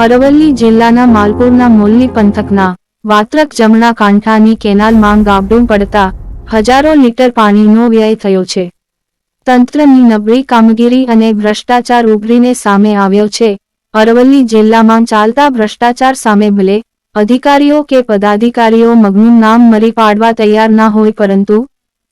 અરવલ્લી જિલ્લાના માલપુરના મોલ્લી પંથકના વાત્રક જમણા કાંઠાની કેનાલમાં ગાબડું પડતા હજારો લીટર પાણીનો વ્યય થયો છે. તંત્રની નબળી કામગીરી અને ભ્રષ્ટાચાર ઉભરીને સામે આવ્યો છે. અરવલ્લી જિલ્લામાં ચાલતા ભ્રષ્ટાચાર સામે ભલે અધિકારીઓ કે પદાધિકારીઓ મગનું નામ મરી પાડવા તૈયાર ના હોય, પરંતુ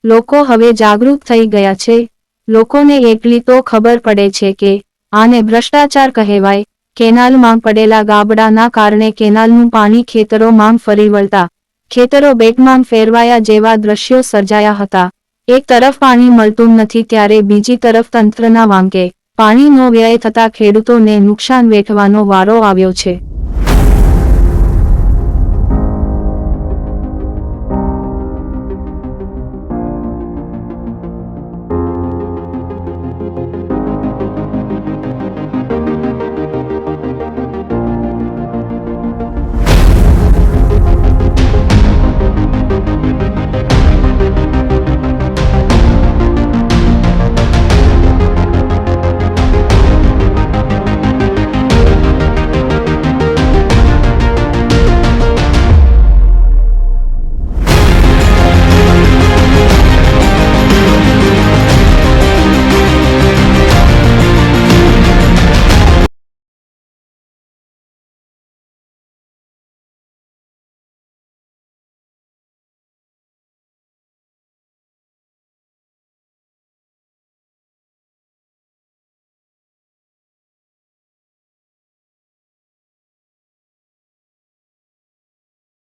લોકો હવે જાગૃત થઈ ગયા છે. લોકોને એટલી તો ખબર પડે છે કે આને ભ્રષ્ટાચાર કહેવાય. કેનાલમાં પડેલા ગાબડાના કારણે કેનાલનું પાણી ખેતરોમાં ફરી વળતા ખેતરો બેટમાં ફેરવાયા જેવા દ્રશ્યો સર્જાયા હતા. એક તરફ પાણી મળતું નથી ત્યારે બીજી તરફ તંત્રના વાંકે પાણીનો વ્યય થતા ખેડૂતોને નુકસાન વેઠવાનો વારો આવ્યો છે.